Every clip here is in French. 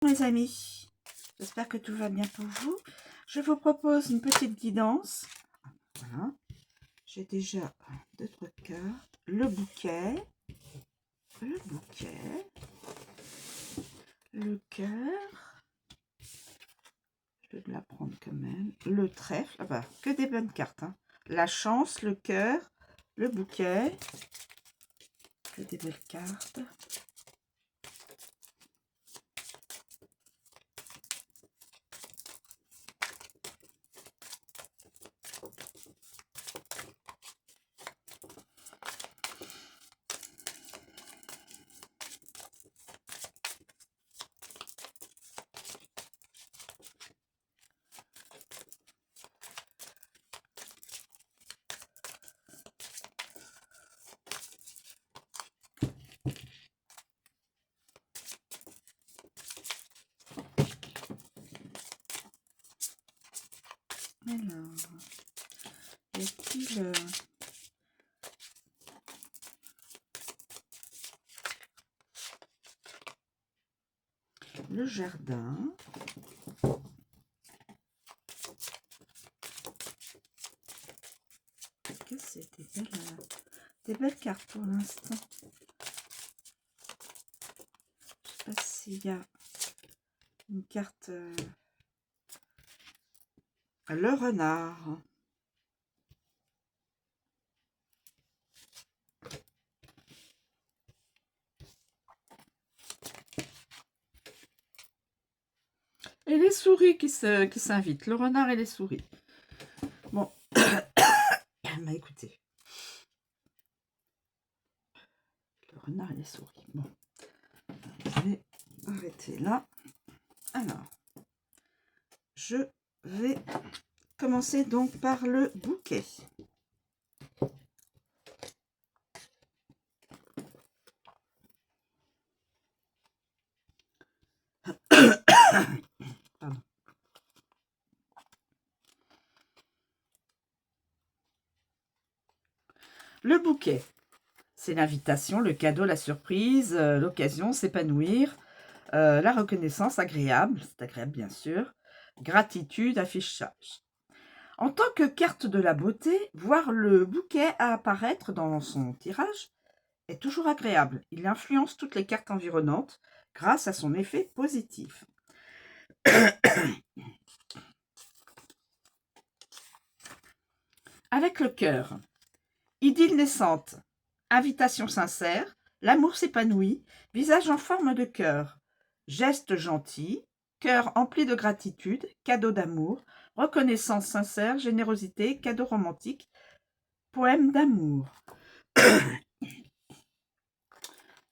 Mes amis, j'espère que tout va bien pour vous. Je vous propose une petite guidance. Voilà. J'ai déjà d'autres cartes. Le bouquet, le cœur. Je vais la prendre quand même. Le trèfle, ah bah, que des bonnes cartes. Hein. La chance, le cœur, le bouquet. Que des belles cartes. Alors, y a-t-il le jardin? Que c'est des belles cartes pour l'instant. Je sais pas s'il y a une carte. Le renard. Et les souris qui s'invitent. Le renard et les souris. Bon. Bah écoutez. Le renard et les souris. Bon. Je vais arrêter là. Alors. Je vais commencer donc par le bouquet. Pardon. Le bouquet, c'est l'invitation, le cadeau, la surprise, l'occasion, s'épanouir, la reconnaissance agréable, c'est agréable bien sûr, gratitude, affichage. En tant que carte de la beauté, voir le bouquet apparaître dans son tirage est toujours agréable. Il influence toutes les cartes environnantes grâce à son effet positif. Avec le cœur, idylle naissante, invitation sincère, l'amour s'épanouit, visage en forme de cœur, geste gentil, cœur empli de gratitude, cadeau d'amour, reconnaissance sincère, générosité, cadeau romantique, poème d'amour.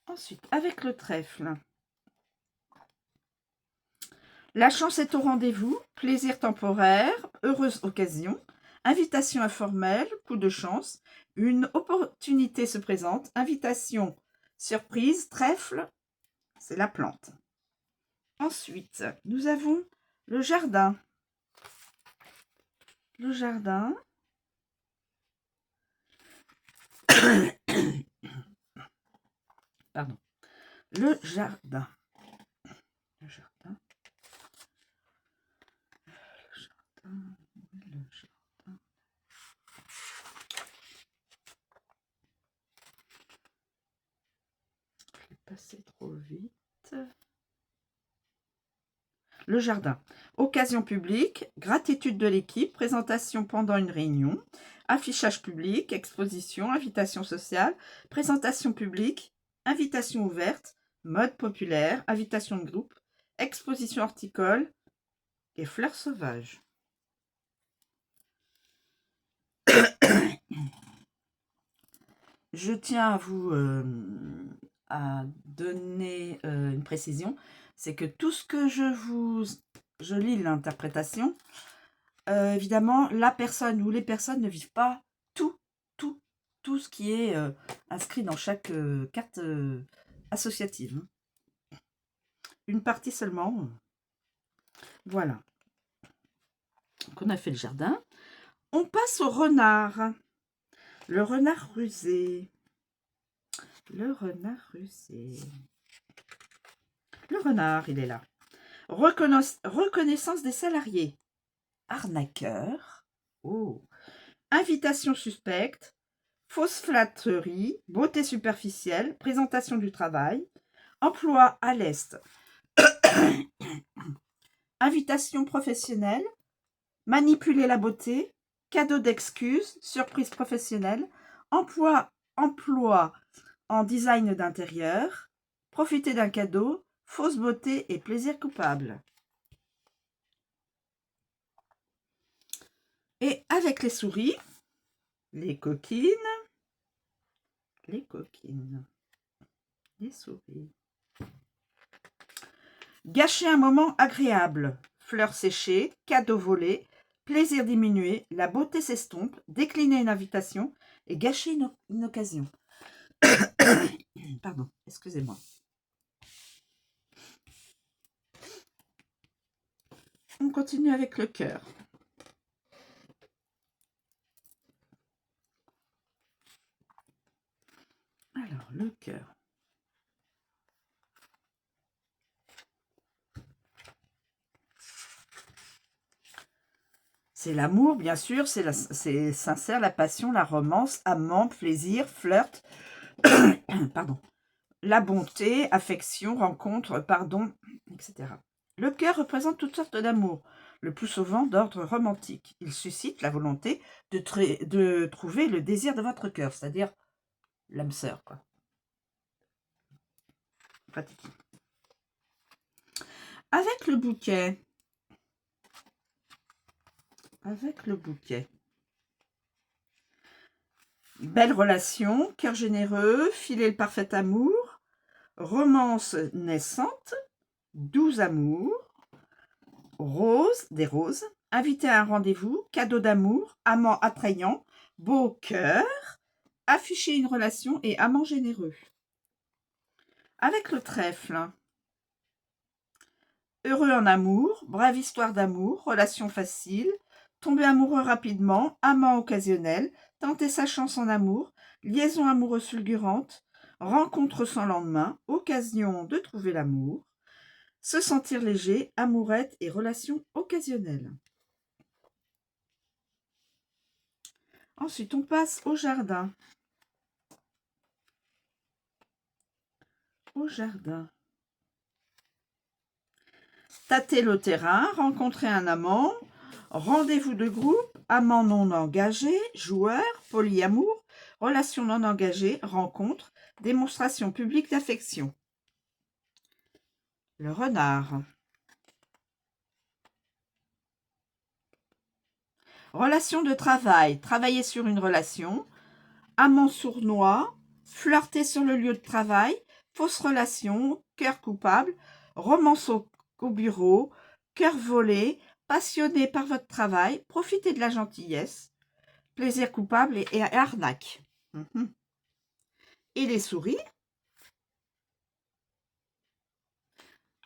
Ensuite, avec le trèfle, la chance est au rendez-vous, plaisir temporaire, heureuse occasion, invitation informelle, coup de chance, une opportunité se présente, invitation, surprise, trèfle, c'est la plante. Ensuite, nous avons le jardin. Le jardin. Pardon. Le jardin. Le jardin. Le jardin. Le jardin. Je vais passer trop vite. Le jardin. Occasion publique, gratitude de l'équipe, présentation pendant une réunion, affichage public, exposition, invitation sociale, présentation publique, invitation ouverte, mode populaire, invitation de groupe, exposition horticole et fleurs sauvages. Je tiens à vous donner une précision, c'est que tout ce que je lis l'interprétation, évidemment, la personne ou les personnes ne vivent pas tout ce qui est inscrit dans chaque carte associative. Une partie seulement. Voilà. Donc on a fait le jardin. On passe au renard. Le renard rusé. Le renard rusé. Le renard, il est là. Reconnaissance des salariés. Arnaqueur. Oh. Invitation suspecte. Fausse flatterie. Beauté superficielle. Présentation du travail. Emploi à l'est. Invitation professionnelle. Manipuler la beauté. Cadeau d'excuses. Surprise professionnelle. Emploi en design d'intérieur. Profiter d'un cadeau. Fausse beauté et plaisir coupable. Et avec les souris, les coquines, les souris. Gâcher un moment agréable, fleurs séchées, cadeaux volés, plaisir diminué, la beauté s'estompe, décliner une invitation et gâcher une occasion. Pardon, excusez-moi. On continue avec le cœur. Alors, le cœur. C'est l'amour, bien sûr, c'est sincère, la passion, la romance, amant, plaisir, flirt, pardon, la bonté, affection, rencontre, pardon, etc. Le cœur représente toutes sortes d'amour, le plus souvent d'ordre romantique. Il suscite la volonté de trouver le désir de votre cœur, c'est-à-dire l'âme sœur, quoi. Pratique. Avec le bouquet. Belle relation, cœur généreux, filer le parfait amour, romance naissante, doux amour, des roses, invité à un rendez-vous, cadeau d'amour, amant attrayant, beau cœur, afficher une relation et amant généreux. Avec le trèfle. Heureux en amour, brave histoire d'amour, relation facile, tomber amoureux rapidement, amant occasionnel, tenter sa chance en amour, liaison amoureuse fulgurante, rencontre sans lendemain, occasion de trouver l'amour, se sentir léger, amourette et relation occasionnelle. Ensuite, on passe au jardin. Tâter le terrain, rencontrer un amant, rendez-vous de groupe, amant non engagé, joueur, polyamour, relation non engagée, rencontre, démonstration publique d'affection. Le renard. Relation de travail, travailler sur une relation, amant sournois, flirter sur le lieu de travail, fausse relation, cœur coupable, romance au bureau, cœur volé, passionné par votre travail, profiter de la gentillesse, plaisir coupable et arnaque. Et les souris.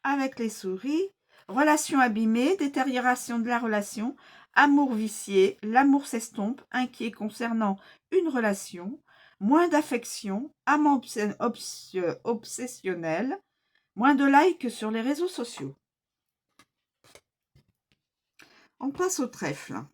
Avec les souris, relation abîmée, détérioration de la relation, amour vicié, l'amour s'estompe, inquiet concernant une relation, moins d'affection, amant obsessionnel, moins de likes sur les réseaux sociaux. On passe au trèfle.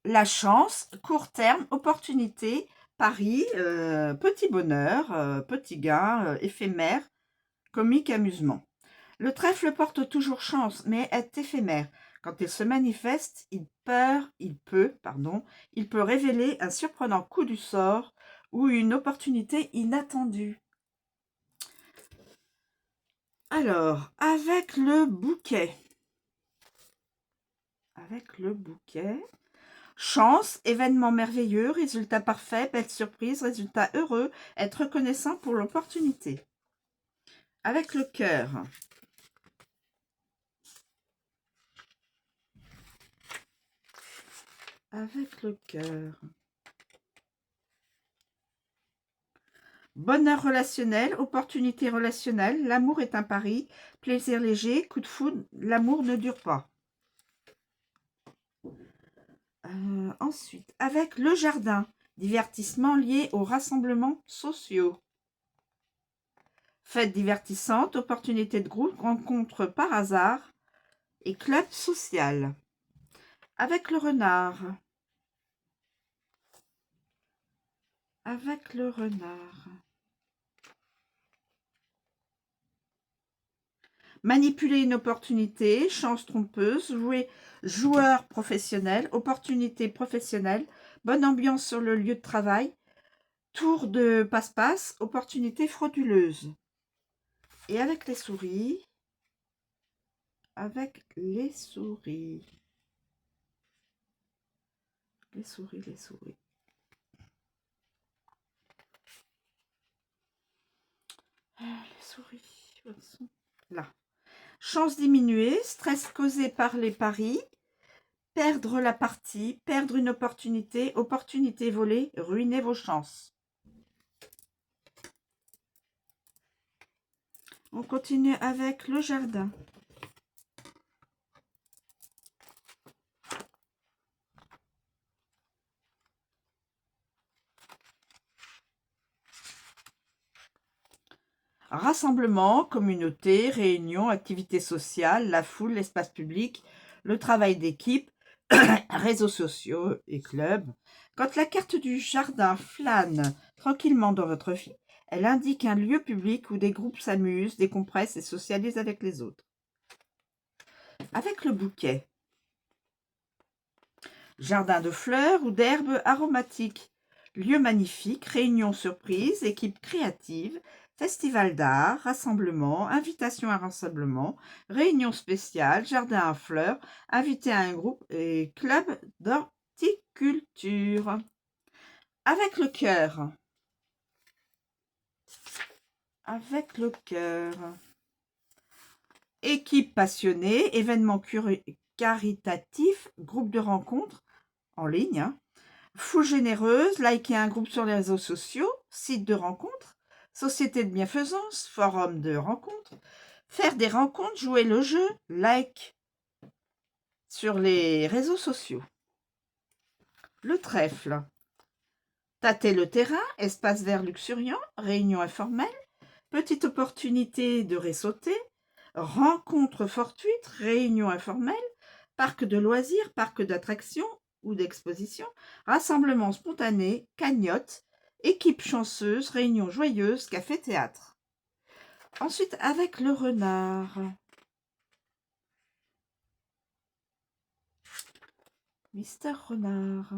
La chance, court terme, opportunité, pari, petit bonheur, petit gain, éphémère, comique, amusement. Le trèfle porte toujours chance, mais est éphémère. Quand il se manifeste, il peut révéler un surprenant coup du sort ou une opportunité inattendue. Alors, avec le bouquet. Chance, événement merveilleux, résultat parfait, belle surprise, résultat heureux, être reconnaissant pour l'opportunité. Avec le cœur. Bonheur relationnel, opportunité relationnelle, l'amour est un pari, plaisir léger, coup de foudre, l'amour ne dure pas. Ensuite, avec le jardin, divertissements liés aux rassemblements sociaux. Fêtes divertissantes, opportunités de groupe, rencontres par hasard et club social. Avec le renard. Avec le renard. Manipuler une opportunité, chance trompeuse, joueur professionnel, opportunité professionnelle, bonne ambiance sur le lieu de travail, tour de passe-passe, opportunité frauduleuse. Et avec les souris, les souris. Les souris. Les souris, où elles sont? Là. Chance diminuée, stress causé par les paris, perdre la partie, perdre une opportunité, opportunité volée, ruiner vos chances. On continue avec le jardin. Rassemblement, communauté, réunion, activités sociales, la foule, l'espace public, le travail d'équipe, réseaux sociaux et clubs. Quand la carte du jardin flâne tranquillement dans votre vie, elle indique un lieu public où des groupes s'amusent, décompressent et socialisent avec les autres. Avec le bouquet. Jardin de fleurs ou d'herbes aromatiques. Lieu magnifique, réunion surprise, équipe créative, festival d'art, rassemblement, invitation à rassemblement, réunion spéciale, jardin à fleurs, invité à un groupe et club d'horticulture. Avec le cœur. Avec le cœur. Équipe passionnée, événement caritatif, groupe de rencontres en ligne. Foule généreuse, liker un groupe sur les réseaux sociaux, site de rencontres, société de bienfaisance, forum de rencontres, faire des rencontres, jouer le jeu, like sur les réseaux sociaux. Le trèfle. Tâter le terrain, espace vert luxuriant, réunion informelle, petite opportunité de ressauter, rencontre fortuite, réunion informelle, parc de loisirs, parc d'attractions ou d'exposition, rassemblement spontané, cagnotte, équipe chanceuse, réunion joyeuse, café-théâtre. Ensuite, avec le renard. Mister Renard.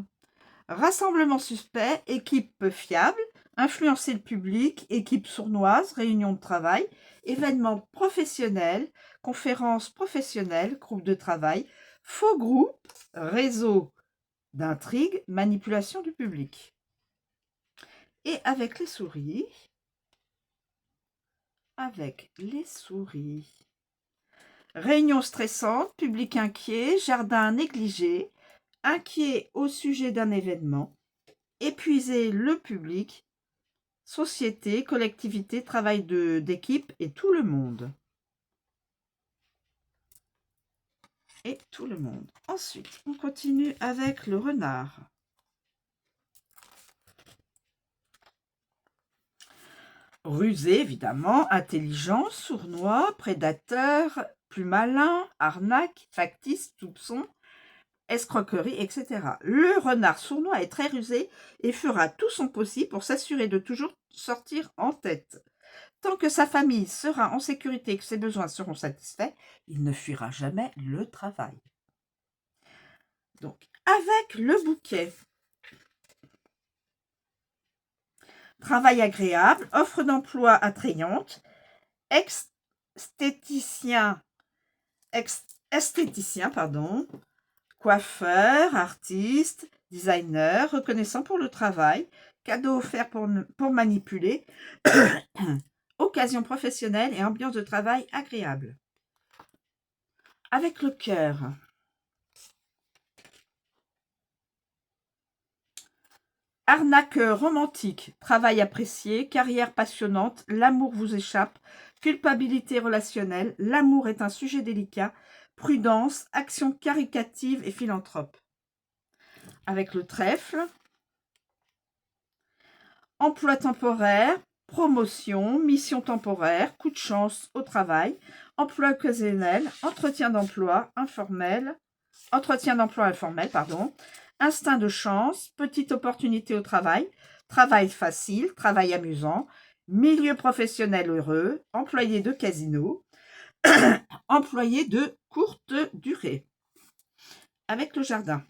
Rassemblement suspect, équipe peu fiable, influencer le public, équipe sournoise, réunion de travail, événement professionnel, conférence professionnelle, groupe de travail, faux groupe, réseau d'intrigue, manipulation du public. Et avec les souris. Avec les souris. Réunion stressante, public inquiet, jardin négligé, inquiet au sujet d'un événement, épuiser le public, société, collectivité, travail d'équipe et tout le monde. Et tout le monde. Ensuite, on continue avec le renard. Rusé, évidemment, intelligent, sournois, prédateur, plus malin, arnaque, factice, soupçon, escroquerie, etc. Le renard sournois est très rusé et fera tout son possible pour s'assurer de toujours sortir en tête. Tant que sa famille sera en sécurité et que ses besoins seront satisfaits, il ne fuira jamais le travail. Donc, avec le bouquet. Travail agréable, offre d'emploi attrayante, esthéticien, coiffeur, artiste, designer, reconnaissant pour le travail, cadeau offert pour manipuler, occasion professionnelle et ambiance de travail agréable. Avec le cœur. Arnaqueur romantique, travail apprécié, carrière passionnante, l'amour vous échappe, culpabilité relationnelle, l'amour est un sujet délicat, prudence, action caricative et philanthrope. Avec le trèfle. emploi temporaire, promotion, mission temporaire, coup de chance au travail, emploi occasionnel, entretien d'emploi informel, pardon, instinct de chance, petite opportunité au travail, travail facile, travail amusant, milieu professionnel heureux, employé de casino, employé de courte durée. Avec le jardin.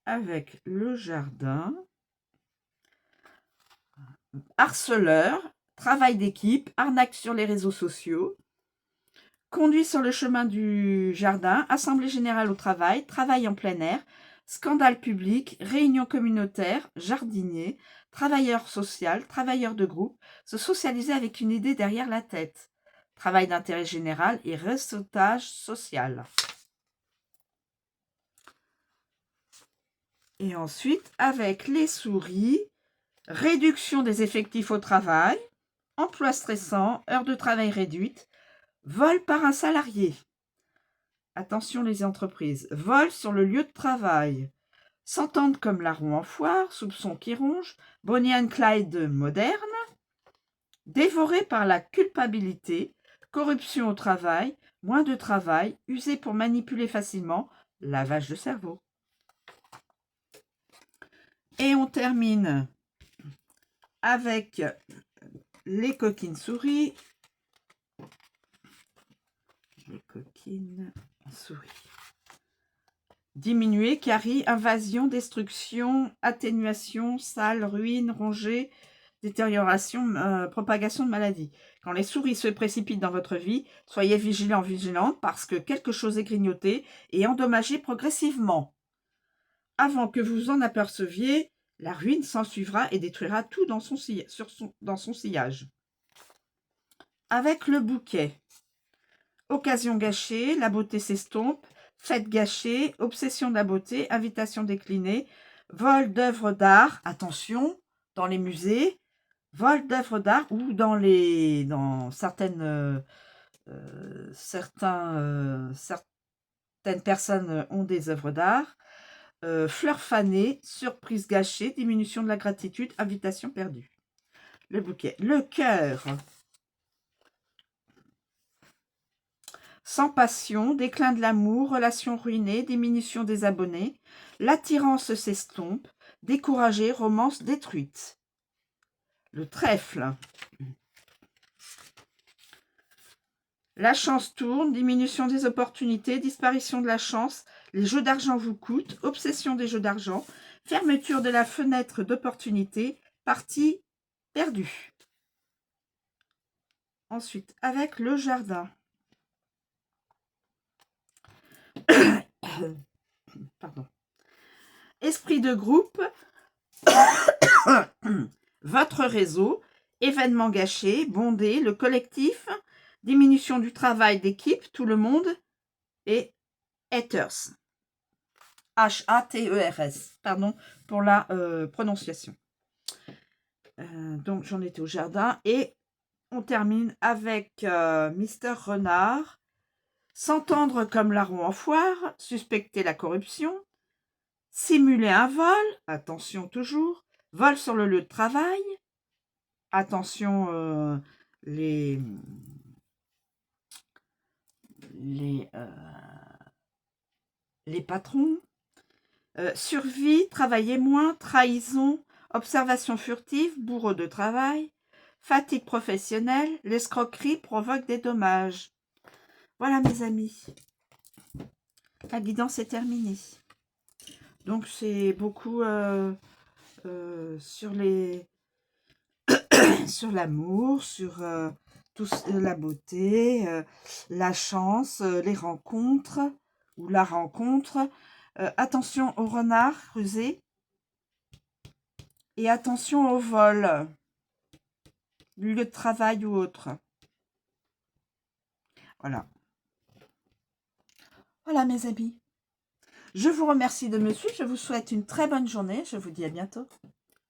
Avec le jardin. Harceleur, travail d'équipe, arnaque sur les réseaux sociaux, conduit sur le chemin du jardin, assemblée générale au travail, travail en plein air, scandale public, réunion communautaire, jardinier, travailleur social, travailleur de groupe, se socialiser avec une idée derrière la tête, travail d'intérêt général et réseautage social. Et ensuite, avec les souris, réduction des effectifs au travail, emploi stressant, heures de travail réduites, vol par un salarié. Attention les entreprises, vol sur le lieu de travail. S'entendre comme larron en foire, soupçon qui ronge, Bonnie and Clyde moderne. Dévoré par la culpabilité, corruption au travail, moins de travail, usé pour manipuler facilement, lavage de cerveau. Et on termine avec les coquines souris. Les coquines souris. Diminuer, carie, invasion, destruction, atténuation, sale, ruine, rongée, détérioration, propagation de maladies. Quand les souris se précipitent dans votre vie, soyez vigilante parce que quelque chose est grignoté et endommagé progressivement. Avant que vous en aperceviez, la ruine s'ensuivra et détruira tout dans son sillage. Avec le bouquet. Occasion gâchée, la beauté s'estompe, fête gâchée, obsession de la beauté, invitation déclinée, vol d'œuvres d'art, attention, dans les musées, vol d'œuvres d'art ou dans certaines personnes ont des œuvres d'art, fleurs fanées, surprise gâchée, diminution de la gratitude, invitation perdue. Le bouquet. Le cœur. Sans passion, déclin de l'amour, relations ruinées, diminution des abonnés, l'attirance s'estompe, découragé, romance détruite. Le trèfle. La chance tourne, diminution des opportunités, disparition de la chance, les jeux d'argent vous coûtent, obsession des jeux d'argent, fermeture de la fenêtre d'opportunité, partie perdue. Ensuite, avec le jardin. Pardon. Esprit de groupe, votre réseau, événement gâché, bondé, le collectif, diminution du travail d'équipe, tout le monde, et haters. H-A-T-E-R-S. Pardon pour la prononciation. Donc, j'en étais au jardin. Et on termine avec Mister Renard. S'entendre comme larron en foire, suspecter la corruption, simuler un vol, attention toujours, vol sur le lieu de travail, attention les patrons, survie, travailler moins, trahison, observation furtive, bourreau de travail, fatigue professionnelle, l'escroquerie provoque des dommages. Voilà mes amis, la guidance est terminée. Donc c'est beaucoup sur sur l'amour, sur la beauté, la chance, les rencontres ou la rencontre. Attention au renard rusé et attention au vol, du lieu de travail ou autre. Voilà. Voilà mes amis. Je vous remercie de me suivre. Je vous souhaite une très bonne journée. Je vous dis à bientôt.